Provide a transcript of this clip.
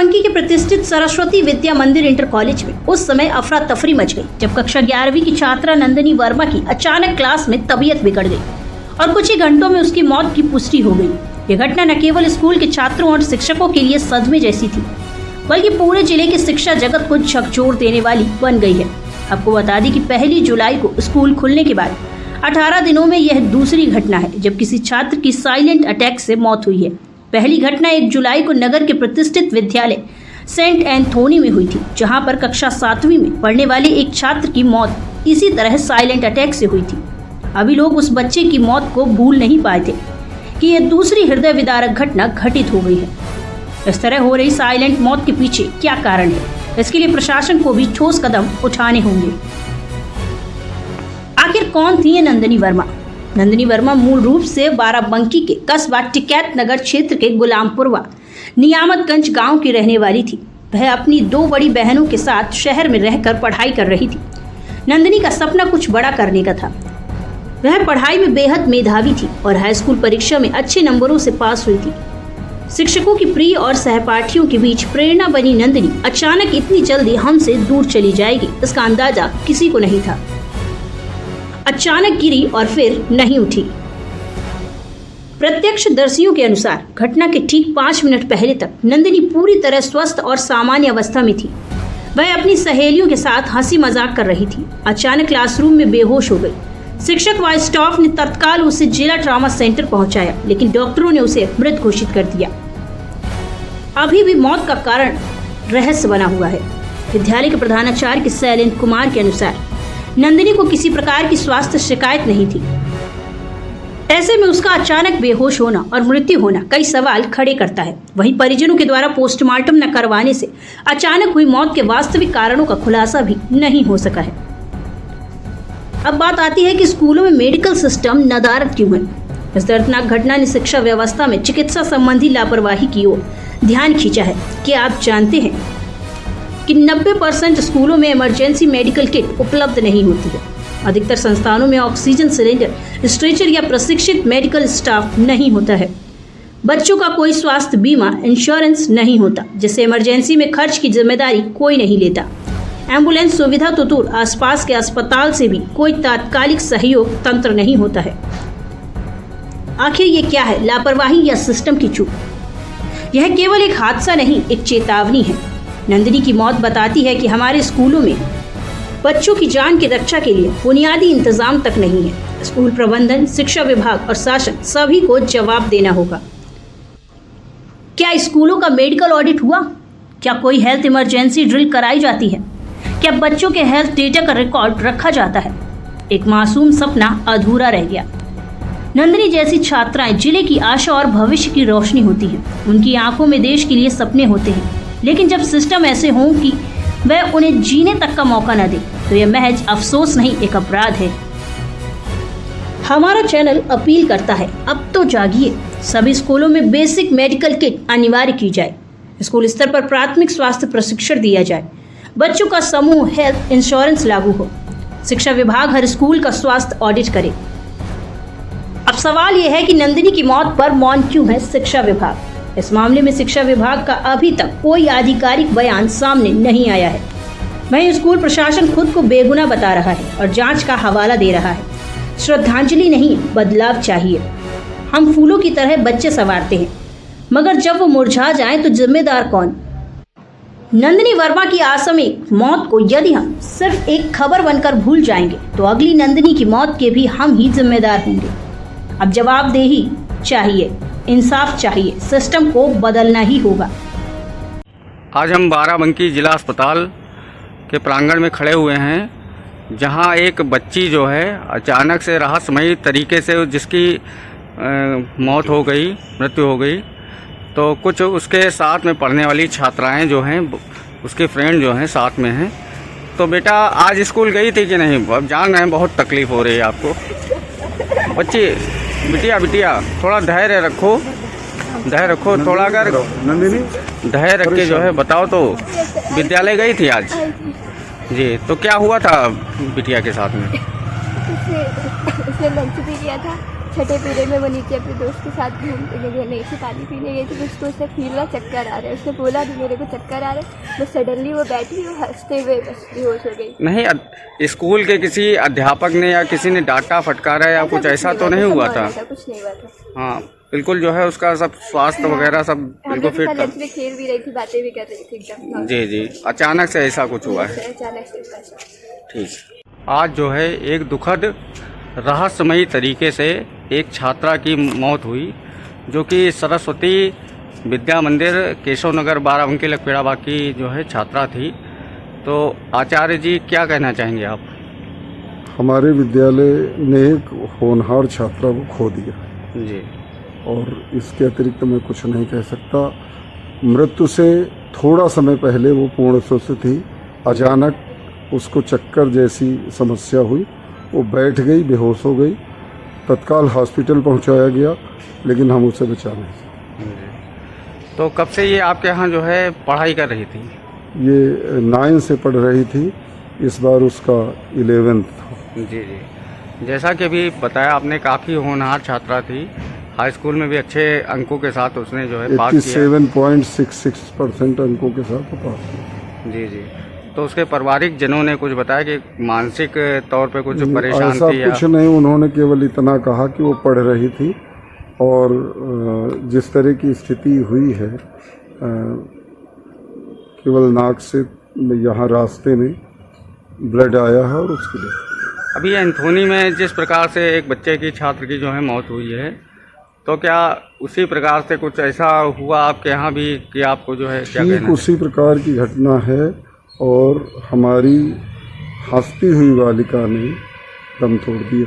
बाराबंकी के प्रतिष्ठित सरस्वती विद्या मंदिर इंटर कॉलेज में उस समय अफरा तफरी मच गई जब कक्षा 11वीं की छात्रा नंदिनी वर्मा की अचानक क्लास में तबीयत बिगड़ गई और कुछ ही घंटों में उसकी मौत की पुष्टि हो गई। यह घटना न केवल स्कूल के छात्रों और शिक्षकों के लिए सदमे जैसी थी, बल्कि पूरे जिले के शिक्षा जगत को झकझोर देने वाली बन गई है। आपको बता दें कि 1 जुलाई को स्कूल खुलने के बाद 18 दिनों में यह दूसरी घटना है जब किसी छात्र की साइलेंट अटैक से मौत हुई है। पहली घटना 1 जुलाई को नगर के प्रतिष्ठित विद्यालय सेंट एंथोनी में हुई थी, जहां पर कक्षा 7वीं में पढ़ने वाले एक छात्र की मौत इसी तरह साइलेंट अटैक से हुई थी। अभी लोग उस बच्चे की मौत को भूल नहीं पाए थे कि यह दूसरी हृदय विदारक घटना घटित हो गई है। इस तरह हो रही साइलेंट मौत के पीछे क्या कारण है, इसके लिए प्रशासन को भी ठोस कदम उठाने होंगे। आखिर कौन थी ये नंदिनी वर्मा? नंदिनी वर्मा मूल रूप से बाराबंकी के कस्बा टिकैत नगर क्षेत्र के गुलामपुरवा नियामतगंज गांव की रहने वाली थी। वह अपनी 2 बड़ी बहनों के साथ शहर में रहकर पढ़ाई कर रही थी। नंदिनी का सपना कुछ बड़ा करने का था। वह पढ़ाई में बेहद मेधावी थी और हाई स्कूल परीक्षा में अच्छे नंबरों से पास हुई थी। शिक्षकों की प्रिय और सहपाठियों के बीच प्रेरणा बनी नंदिनी अचानक इतनी जल्दी हमसे दूर चली जाएगी, इसका अंदाजा किसी को नहीं था। अचानक गिरी और फिर नहीं उठी। प्रत्यक्षदर्शियों के अनुसार घटना के ठीक 5 मिनट पहले तक नंदिनी पूरी तरह स्वस्थ और सामान्य अवस्था में थी। वह अपनी सहेलियों के साथ हंसी मजाक कर रही थी। अचानक क्लासरूम में बेहोश हो गई। शिक्षक व स्टाफ ने तत्काल उसे जिला ट्रॉमा सेंटर पहुंचाया, लेकिन डॉक्टरों ने उसे मृत घोषित कर दिया। अभी भी मौत का कारण रहस्य बना हुआ है। विद्यालय के प्रधानाचार्य शैलेंद्र कुमार के अनुसार नंदिनी को किसी प्रकार की स्वास्थ्य शिकायत नहीं थी। ऐसे में उसका अचानक बेहोश होना और मृत्यु होना कई सवाल खड़े करता है। वहीं परिजनों के द्वारा पोस्टमार्टम न करवाने से अचानक हुई मौत के वास्तविक कारणों का खुलासा भी नहीं हो सका है। अब बात आती है कि स्कूलों में मेडिकल सिस्टम नदारद क्यों है। इस दर्दनाक घटना ने शिक्षा व्यवस्था में चिकित्सा संबंधी लापरवाही की ओर ध्यान खींचा है। क्या आप जानते हैं कि 90% स्कूलों में इमरजेंसी मेडिकल किट उपलब्ध नहीं होती है। अधिकतर संस्थानों में ऑक्सीजन सिलेंडर, स्ट्रेचर या प्रशिक्षित मेडिकल स्टाफ नहीं होता है। बच्चों का कोई स्वास्थ्य बीमा इंश्योरेंस नहीं होता, जिससे इमरजेंसी में खर्च की जिम्मेदारी कोई नहीं लेता। एम्बुलेंस सुविधा तो दूर, आसपास के अस्पताल से भी कोई तात्कालिक सहयोग तंत्र नहीं होता है। आखिर ये क्या है, लापरवाही या सिस्टम की चूक? यह केवल एक हादसा नहीं, एक चेतावनी है। नंदिनी की मौत बताती है कि हमारे स्कूलों में बच्चों की जान की रक्षा के लिए बुनियादी इंतजाम तक नहीं है। स्कूल प्रबंधन, शिक्षा विभाग और शासन सभी को जवाब देना होगा। क्या स्कूलों का मेडिकल ऑडिट हुआ? क्या कोई हेल्थ इमरजेंसी ड्रिल कराई जाती है? क्या बच्चों के हेल्थ डेटा का रिकॉर्ड रखा जाता है? एक मासूम सपना अधूरा रह गया। नंदिनी जैसी छात्राएं जिले की आशा और भविष्य की रोशनी होती है। उनकी आंखों में देश के लिए सपने होते हैं, लेकिन जब सिस्टम ऐसे हों कि वह उन्हें जीने तक का मौका न दे, तो यह महज अफसोस नहीं, एक अपराध है। हमारा चैनल अपील करता है, अब तो जागिए। सभी स्कूलों में बेसिक मेडिकल किट अनिवार्य की जाए। स्कूल स्तर पर प्राथमिक स्वास्थ्य प्रशिक्षण दिया जाए। बच्चों का समूह हेल्थ इंश्योरेंस लागू हो। शिक्षा विभाग हर स्कूल का स्वास्थ्य ऑडिट करे। अब सवाल यह है कि नंदिनी की मौत पर मौन क्यों है शिक्षा विभाग? इस मामले में शिक्षा विभाग का अभी तक कोई आधिकारिक बयान सामने नहीं आया है। वहीं स्कूल प्रशासन खुद को बेगुनाह बता रहा है और जांच का हवाला दे रहा है। श्रद्धांजलि नहीं, बदलाव चाहिए। हम फूलों की तरह बच्चे संवारते हैं, मगर जब वो मुरझा जाएं तो जिम्मेदार कौन? नंदिनी वर्मा की आकस्मिक मौत को यदि हम सिर्फ एक खबर बनकर भूल जाएंगे, तो अगली नंदिनी की मौत के भी हम ही जिम्मेदार होंगे। अब जवाबदेही चाहिए, इंसाफ चाहिए, सिस्टम को बदलना ही होगा। आज हम बाराबंकी जिला अस्पताल के प्रांगण में खड़े हुए हैं, जहां एक बच्ची जो है अचानक से रहस्यमयी तरीके से जिसकी मौत हो गई, मृत्यु हो गई। तो कुछ उसके साथ में पढ़ने वाली छात्राएं जो हैं, उसके फ्रेंड जो हैं साथ में हैं। तो बेटा आज स्कूल गई थी कि नहीं? अब जान रहे हैं बहुत तकलीफ़ हो रही है आपको। बच्ची, बिटिया थोड़ा धैर्य रखो, थोड़ा। अगर धैर्य रख के जो है बताओ। तो विद्यालय गई थी आज जी? तो क्या हुआ था बिटिया के साथ में? उसने लंच भी किया था। छठे पीरियड में वो नीचे अपने दोस्त के साथ घूमने से पानी पीने गई थी, तो उसको उससे फील हुआ चक्कर आ रहे हैं। उसने बोला भी मेरे को चक्कर आ रहे हैं, तो सडनली वो बैठी और हंसते हुए बस बेहोश हो गई। नहीं, स्कूल के किसी अध्यापक ने या किसी ने डांटा फटकारा या कुछ ऐसा तो नहीं हुआ था? कुछ नहीं हुआ था। हाँ, बिल्कुल जो है उसका सब स्वास्थ्य वगैरह सब बिल्कुल फिट था। लंच में खेल भी रही थी, बातें भी कर रही थी एकदम। जी जी, अचानक से ऐसा कुछ हुआ है? अचानक से ऐसा। ठीक। आज जो है एक दुखद रहस्यमयी तरीके से एक छात्रा की मौत हुई, जो कि सरस्वती विद्या मंदिर केशव नगर बाराबंकी लखपेड़ाबाग की जो है छात्रा थी। तो आचार्य जी क्या कहना चाहेंगे आप? हमारे विद्यालय ने एक होनहार छात्रा को खो दिया जी, और इसके अतिरिक्त मैं कुछ नहीं कह सकता। मृत्यु से थोड़ा समय पहले वो पूर्ण स्वस्थ थी, अचानक उसको चक्कर जैसी समस्या हुई, वो बैठ गई, बेहोश हो गई। तत्काल हॉस्पिटल पहुंचाया गया, लेकिन हम उसे बचा नहीं सके। तो कब से ये आपके यहाँ जो है पढ़ाई कर रही थी? ये 9 से पढ़ रही थी, इस बार उसका 11th था। जी जी, जैसा कि अभी बताया आपने, काफ़ी होनहार छात्रा थी, हाई स्कूल में भी अच्छे अंकों के साथ उसने जो है पास किया। 87.66% अंकों के साथ वो पास किया। जी जी, तो उसके पारिवारिक जनों ने कुछ बताया कि मानसिक तौर पे कुछ परेशान ऐसा थी या? कुछ नहीं, उन्होंने केवल इतना कहा कि वो पढ़ रही थी और जिस तरह की स्थिति हुई है, केवल नाक से यहाँ रास्ते में ब्लड आया है और उसके लिए। अभी एंथोनी में जिस प्रकार से एक बच्चे की छात्र की जो है मौत हुई है, तो क्या उसी प्रकार से कुछ ऐसा हुआ आपके यहाँ भी कि आपको जो है क्या कहना ठीक उसी प्रकार की घटना है, और हमारी हंसती हुई बालिका ने दम तोड़ दिया।